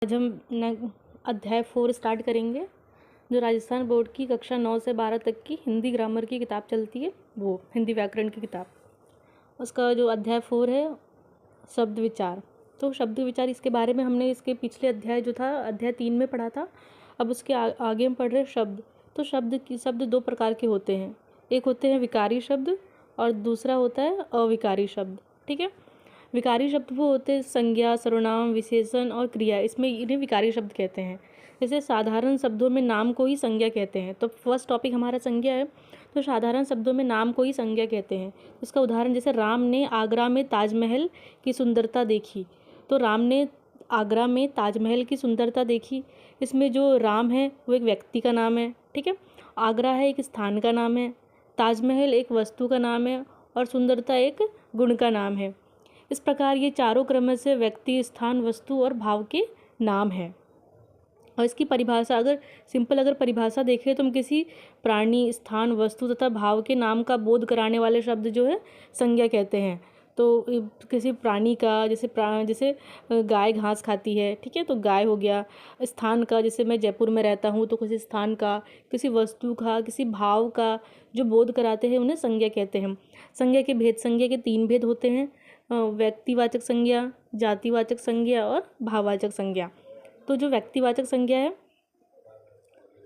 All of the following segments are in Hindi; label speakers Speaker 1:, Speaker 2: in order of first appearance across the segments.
Speaker 1: आज हम अध्याय 4 स्टार्ट करेंगे। जो राजस्थान बोर्ड की कक्षा 9 से 12 तक की हिंदी ग्रामर की किताब चलती है, वो हिंदी व्याकरण की किताब, उसका जो अध्याय 4 है शब्द विचार। तो शब्द विचार इसके बारे में हमने इसके पिछले अध्याय जो था अध्याय 3 में पढ़ा था। अब उसके आगे हम पढ़ रहे हैं शब्द। तो शब्द दो प्रकार के होते हैं, एक होते हैं विकारी शब्द और दूसरा होता है अविकारी शब्द। ठीक है, विकारी शब्द वो होते हैं संज्ञा, सर्वनाम, विशेषण और क्रिया, इसमें इन्हें विकारी शब्द कहते हैं। जैसे साधारण शब्दों में नाम को ही संज्ञा कहते हैं। तो फर्स्ट टॉपिक हमारा संज्ञा है, तो साधारण शब्दों में नाम को ही संज्ञा कहते हैं। इसका उदाहरण जैसे राम ने आगरा में ताजमहल की सुंदरता देखी। तो राम ने आगरा में ताजमहल की सुंदरता देखी, इसमें जो राम है वो एक व्यक्ति का नाम है। ठीक है, आगरा है एक स्थान का नाम है, ताजमहल एक वस्तु का नाम है और सुंदरता एक गुण का नाम है। इस प्रकार ये चारों क्रम से व्यक्ति, स्थान, वस्तु और भाव के नाम हैं। और इसकी परिभाषा अगर परिभाषा देखें तो हम किसी प्राणी, स्थान, वस्तु तथा भाव के नाम का बोध कराने वाले शब्द जो है संज्ञा कहते हैं। तो किसी प्राणी का जैसे गाय घास खाती है, ठीक है, तो गाय हो गया। स्थान का जैसे मैं जयपुर में रहता हूँ तो किसी स्थान का, किसी वस्तु का, किसी भाव का जो बोध कराते हैं उन्हें संज्ञा कहते हैं। संज्ञा के 3 भेद होते हैं, व्यक्तिवाचक संज्ञा, जातिवाचक संज्ञा और भाववाचक संज्ञा। तो जो व्यक्तिवाचक संज्ञा है,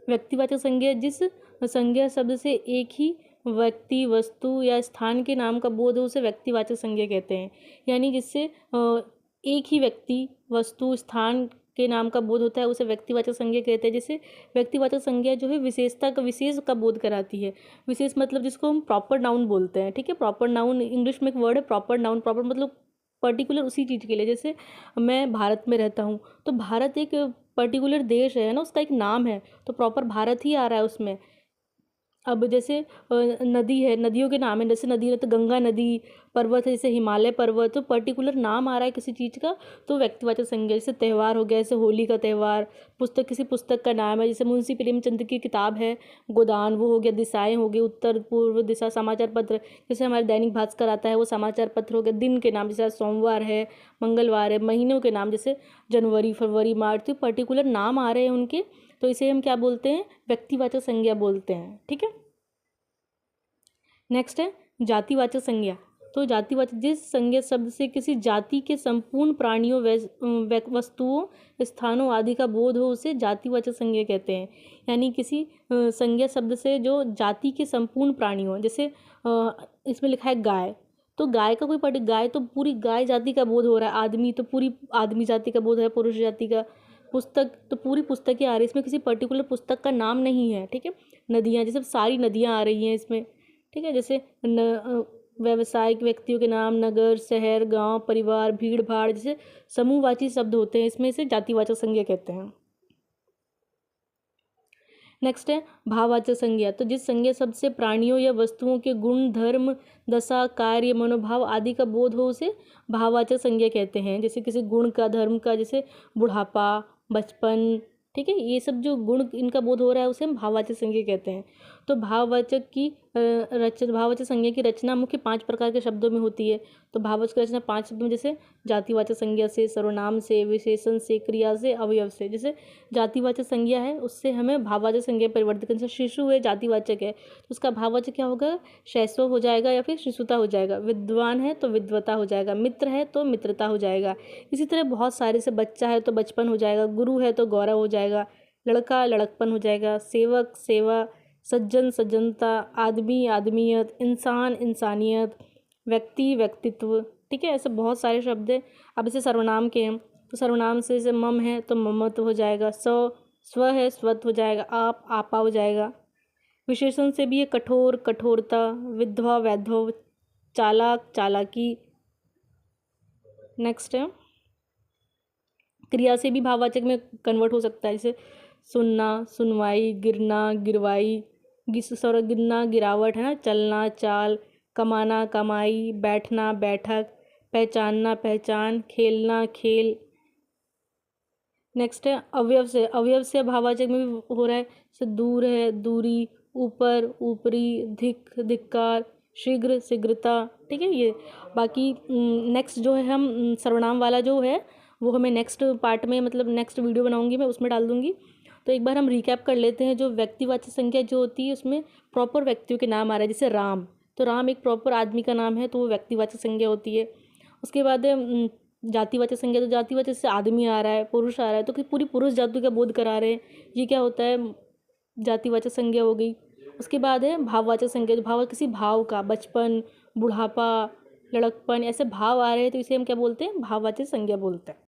Speaker 1: व्यक्तिवाचक संज्ञा जिस संज्ञा शब्द से एक ही व्यक्ति, वस्तु या स्थान के नाम का बोध है उसे व्यक्तिवाचक संज्ञा कहते हैं। यानी जिससे एक ही व्यक्ति, वस्तु, स्थान के नाम का बोध होता है उसे व्यक्तिवाचक संज्ञा कहते हैं। जैसे व्यक्तिवाचक संज्ञा जो है विशेष का बोध कराती है। विशेष मतलब जिसको हम प्रॉपर नाउन बोलते हैं। ठीक है, प्रॉपर नाउन इंग्लिश में एक वर्ड है प्रॉपर नाउन। प्रॉपर मतलब पर्टिकुलर उसी चीज़ के लिए। जैसे मैं भारत में रहता हूँ तो भारत एक पर्टिकुलर देश है ना, उसका एक नाम है, तो प्रॉपर भारत ही आ रहा है उसमें। अब जैसे नदी है, नदियों के नाम है, जैसे नदी है तो गंगा नदी, पर्वत है जैसे हिमालय पर्वत, तो पर्टिकुलर नाम आ रहा है किसी चीज़ का तो व्यक्तिवाचक संज्ञा। जैसे त्यौहार हो गया, जैसे होली का त्यौहार, पुस्तक किसी पुस्तक का नाम है, जैसे मुंशी प्रेमचंद की किताब है गोदान, वो हो गया। दिशाएं हो गई, उत्तर पूर्व दिशा। समाचार पत्र जैसे हमारे दैनिक भास्कर आता है वो समाचार पत्र हो गया। दिन के नाम जैसे सोमवार है, मंगलवार है। महीनों के नाम जैसे जनवरी, फरवरी, मार्च, तो पर्टिकुलर नाम आ रहे हैं उनके, तो इसे हम क्या बोलते हैं, व्यक्तिवाचक संज्ञा बोलते हैं। ठीक है, नेक्स्ट है जातिवाचक संज्ञा। तो जातिवाचक जिस संज्ञा शब्द से किसी जाति के संपूर्ण प्राणियों, वस्तुओं, स्थानों आदि का बोध हो उसे जातिवाचक संज्ञा कहते हैं। यानी किसी संज्ञा शब्द से जो जाति के संपूर्ण प्राणियों, जैसे इसमें लिखा है गाय, तो गाय का गाय तो पूरी गाय जाति का बोध हो रहा है। आदमी तो पूरी आदमी जाति का बोध है, पुरुष जाति का। पुस्तक तो पूरी पुस्तकें आ रही है, इसमें किसी पर्टिकुलर पुस्तक का नाम नहीं है। ठीक है, नदियाँ जैसे सारी नदियाँ आ रही हैं इसमें। ठीक है, जैसे व्यावसायिक व्यक्तियों के नाम, नगर, शहर, गांव, परिवार, भीड़ भाड़, जैसे समूहवाची शब्द होते हैं, इसमें से जातिवाचक संज्ञा कहते हैं। नेक्स्ट है भाववाचक संज्ञा। तो जिस संज्ञा शब्द से प्राणियों या वस्तुओं के गुण, धर्म, दशा, कार्य, मनोभाव आदि का बोध हो उसे भाववाचक संज्ञा कहते हैं। जैसे किसी गुण का, धर्म का, जैसे बुढ़ापा, बचपन, ठीक है, ये सब जो गुण इनका बोध हो रहा है उसे हम भाववाचक संज्ञा कहते हैं। तो भाववाचक संज्ञा की रचना मुख्य 5 प्रकार के शब्दों में होती है। तो भाववाचक रचना 5 शब्दों में, जैसे जातिवाचक संज्ञा से, सर्वनाम से, विशेषण से, क्रिया से, अवयव से। जैसे जातिवाचक संज्ञा है उससे हमें भाववाचक संज्ञा परिवर्तित करना। शिशु है जातिवाचक है तो उसका भाववाचक क्या होगा, शैशव हो जाएगा या फिर शिशुता हो जाएगा। विद्वान है तो विद्वता हो जाएगा। मित्र है तो मित्रता हो जाएगा। इसी तरह बहुत सारे से, बच्चा है तो बचपन हो जाएगा। गुरु है तो गौरव हो जाएगा। लड़का लड़कपन हो जाएगा। सेवक सेवा, सज्जन सज्जनता, आदमी आदमियत, इंसान इंसानियत, व्यक्ति व्यक्तित्व। ठीक है, ऐसे बहुत सारे शब्द हैं। अब इसे सर्वनाम के हैं तो सर्वनाम से जैसे मम है तो ममत्व हो जाएगा। स्व है स्वत्व हो जाएगा। आप आपा हो जाएगा। विशेषण से भी है कठोर कठोरता, विधवा वैधव, चालाक चालाकी। नेक्स्ट है क्रिया से भी भाववाचक में कन्वर्ट हो सकता है, जैसे सुनना सुनवाई, गिरना गिरवाई, गिरना गिरावट है ना, चलना चाल, कमाना कमाई, बैठना बैठक, पहचानना पहचान, खेलना खेल। नेक्स्ट है अवयव से भाववाचक में भी हो रहा है, जैसे दूर है दूरी, ऊपर ऊपरी, धिक धिक्कार, शीघ्र शीघ्रता। ठीक है, ये बाकी नेक्स्ट जो है हम सर्वनाम वाला जो है वो हमें नेक्स्ट पार्ट में, मतलब नेक्स्ट वीडियो बनाऊंगी मैं, उसमें डाल दूंगी। तो एक बार हम रिकैप कर लेते हैं। जो व्यक्तिवाचक संज्ञा जो होती है उसमें प्रॉपर व्यक्तियों के नाम आ रहे हैं, जैसे राम, तो राम एक प्रॉपर आदमी का नाम है, तो वो व्यक्तिवाचक संज्ञा होती है। उसके बाद है जातिवाचक संज्ञा, तो जातिवाचक से आदमी आ रहा है, पुरुष आ रहा है, तो कि पूरी पुरुष जाति का बोध करा रहे हैं, ये क्या होता है, जातिवाचक संज्ञा हो गई। उसके बाद है भाववाचक संज्ञा, जो भाव किसी भाव का, बचपन, बुढ़ापा, लड़कपन, ऐसे भाव आ रहे हैं, तो इसे हम क्या बोलते हैं, भाववाचक संज्ञा बोलते हैं।